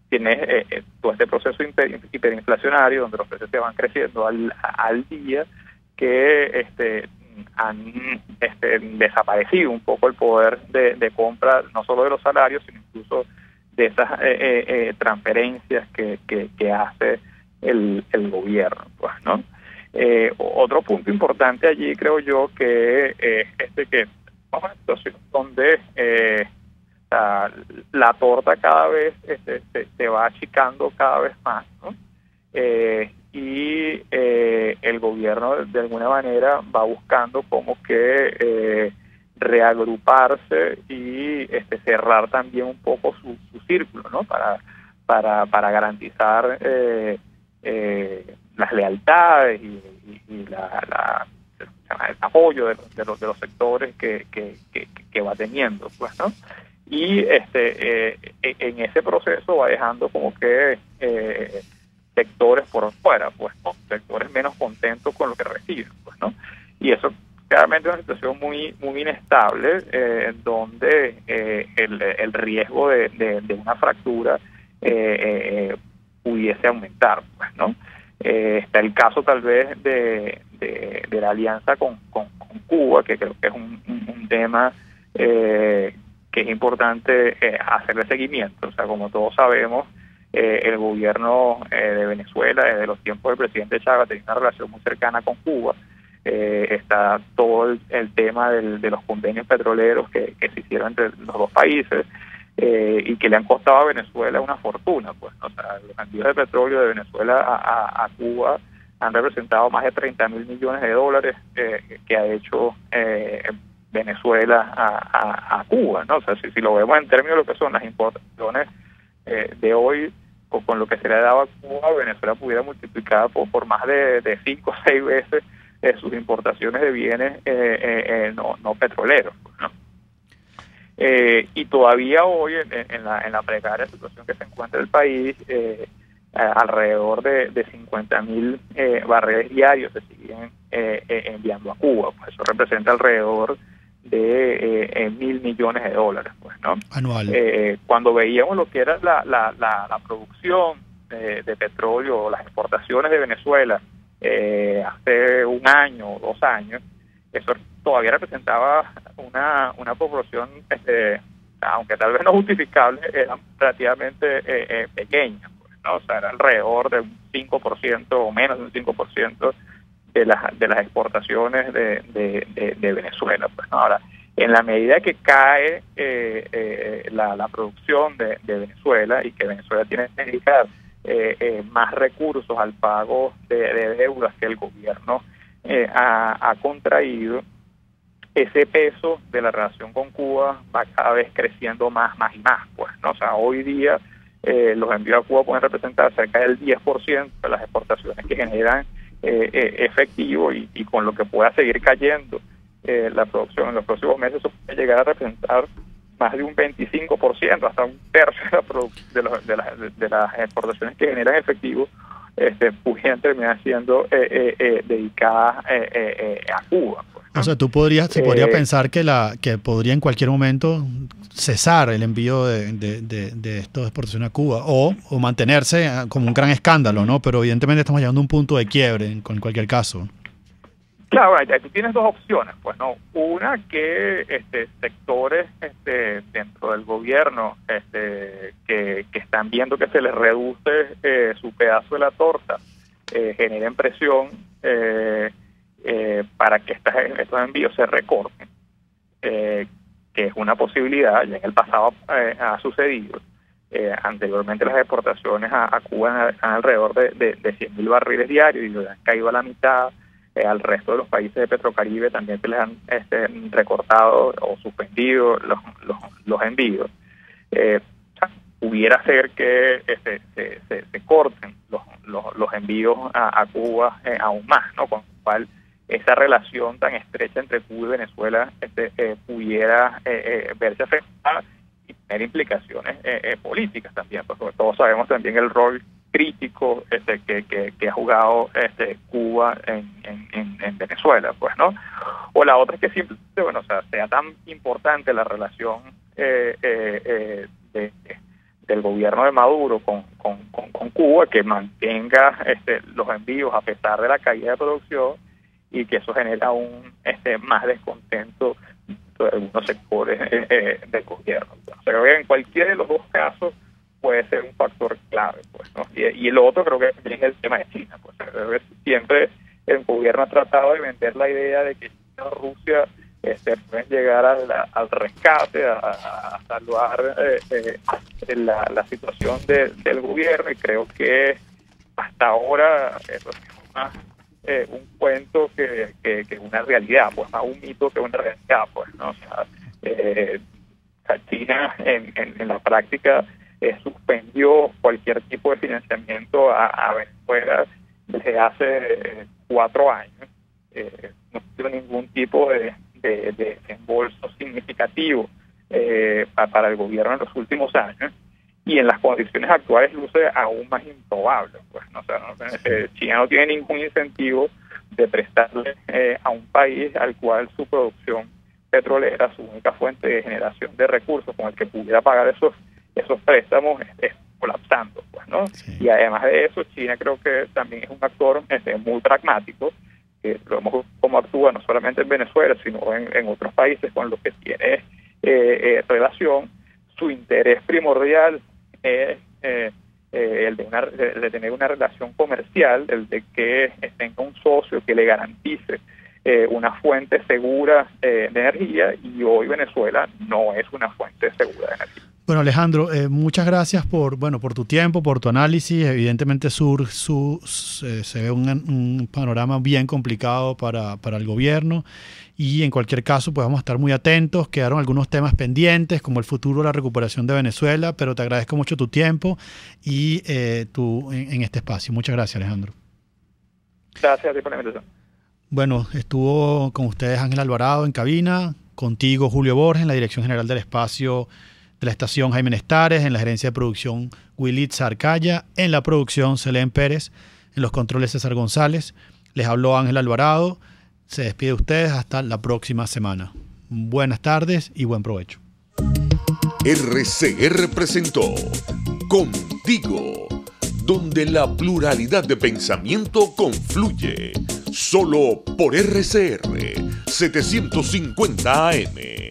L: tienes todo este proceso hiperinflacionario donde los precios se van creciendo al día, que han desaparecido un poco el poder de compra, no solo de los salarios, sino incluso de esas transferencias que hace el gobierno, pues, ¿no? Otro punto importante allí, creo yo, que que vamos a una situación donde la torta cada vez se va achicando cada vez más, ¿no? Y el gobierno de alguna manera va buscando como que reagruparse y cerrar también un poco su círculo, ¿no? Para garantizar las lealtades y el apoyo de los sectores que va teniendo, pues, ¿no? Y en ese proceso va dejando como que sectores por fuera, pues, ¿no? Sectores menos contentos con lo que reciben, pues, ¿no? Y eso claramente es una situación muy inestable, donde el riesgo de una fractura pudiese aumentar, pues, ¿no? Está el caso tal vez de la alianza con Cuba, que creo que es un tema que es importante hacerle seguimiento. O sea, como todos sabemos, el gobierno de Venezuela, desde los tiempos del presidente Chávez, tiene una relación muy cercana con Cuba. Está todo el tema de los convenios petroleros que se hicieron entre los dos países, y que le han costado a Venezuela una fortuna, pues, ¿no? O sea, los envíos de petróleo de Venezuela a Cuba han representado más de $30.000 millones que ha hecho Venezuela a Cuba, ¿no? O sea, si lo vemos en términos de lo que son las importaciones de hoy, con lo que se le daba a Cuba, Venezuela pudiera multiplicar por más de 5 o 6 veces sus importaciones de bienes no petroleros, ¿no? Y todavía hoy, en la precaria situación que se encuentra el país, alrededor de 50.000 barriles diarios se siguen enviando a Cuba. Pues eso representa alrededor de $1.000 millones, pues, ¿no?
D: Anual.
L: Cuando veíamos lo que era la producción de petróleo o las exportaciones de Venezuela hace un año o 2 años, eso todavía representaba una proporción, aunque tal vez no justificable, era relativamente pequeña, pues, ¿no? O sea, era alrededor de un 5% o menos de un 5% de las exportaciones de Venezuela, pues, ¿no? Ahora, en la medida que cae la producción de Venezuela y que Venezuela tiene que dedicar más recursos al pago de deudas que el gobierno ha contraído, ese peso de la relación con Cuba va cada vez creciendo más y más, pues, ¿no? O sea, hoy día los envíos a Cuba pueden representar cerca del 10% de las exportaciones que generan efectivo, y con lo que pueda seguir cayendo la producción en los próximos meses, eso puede llegar a representar más de un 25%, hasta un tercio de las exportaciones que generan efectivo pudieran terminar siendo dedicadas a Cuba, pues, ¿no?
D: O sea, se podría pensar que podría en cualquier momento cesar el envío de estas exportaciones a Cuba o mantenerse como un gran escándalo, ¿no? Pero evidentemente estamos llegando a un punto de quiebre en cualquier caso.
L: Claro, tú tienes dos opciones, pues, ¿no? Una, que sectores dentro del gobierno que están viendo que se les reduce su pedazo de la torta, generen presión para que estos envíos se recorten, que es una posibilidad. Ya en el pasado ha sucedido. Anteriormente las exportaciones a Cuba están alrededor de 100.000 barriles diarios y han caído a la mitad. Al resto de los países de Petrocaribe también se les han recortado o suspendido los envíos. Pudiera ser que se corten los envíos a Cuba aún más, ¿no? cual esa relación tan estrecha entre Cuba y Venezuela pudiera verse afectada y tener implicaciones políticas también, porque todos sabemos también el rol crítico que ha jugado Cuba en Venezuela, pues, ¿no? O la otra es que simplemente, bueno, o sea, sea tan importante la relación del gobierno de Maduro con Cuba, que mantenga los envíos a pesar de la caída de producción, y que eso genera un más descontento de algunos sectores del gobierno. O sea, que en cualquiera de los dos casos puede ser un factor clave, pues, ¿no? Y el otro creo que también es el tema de China, pues. Siempre el gobierno ha tratado de vender la idea de que China o Rusia pueden llegar al rescate, a salvar la situación del gobierno, y creo que hasta ahora eso es más un cuento que una realidad, pues, más un mito que una realidad, pues, ¿no? O sea, China en la práctica suspendió cualquier tipo de financiamiento a Venezuela desde hace 4 años. No tuvo ningún tipo de desembolso significativo para el gobierno en los últimos años, y en las condiciones actuales luce aún más improbable, pues, ¿no? O sea, China no tiene ningún incentivo de prestarle a un país al cual su producción petrolera, su única fuente de generación de recursos con el que pudiera pagar esos préstamos, es colapsando, pues, ¿no? Sí. Y además de eso, China creo que también es un actor muy pragmático, que vemos cómo actúa no solamente en Venezuela, sino en otros países con los que tiene relación. Su interés primordial es el de tener una relación comercial, el de que tenga un socio que le garantice una fuente segura de energía, y hoy Venezuela no es una fuente segura de energía.
D: Bueno, Alejandro, muchas gracias por tu tiempo, por tu análisis. Evidentemente se ve un panorama bien complicado para el gobierno, y en cualquier caso pues vamos a estar muy atentos. Quedaron algunos temas pendientes, como el futuro de la recuperación de Venezuela, pero te agradezco mucho tu tiempo y en este espacio. Muchas gracias, Alejandro.
L: Gracias a ti por la invitación.
D: Bueno, estuvo con ustedes Ángel Alvarado en cabina, contigo Julio Borges en la Dirección General del Espacio de la estación Jaime Nestares, en la gerencia de producción Wilitza Arcaya, en la producción Selén Pérez, en los controles César González. Les habló Ángel Alvarado. Se despide de ustedes hasta la próxima semana. Buenas tardes y buen provecho.
C: RCR presentó Contigo, donde la pluralidad de pensamiento confluye. Solo por RCR 750 AM.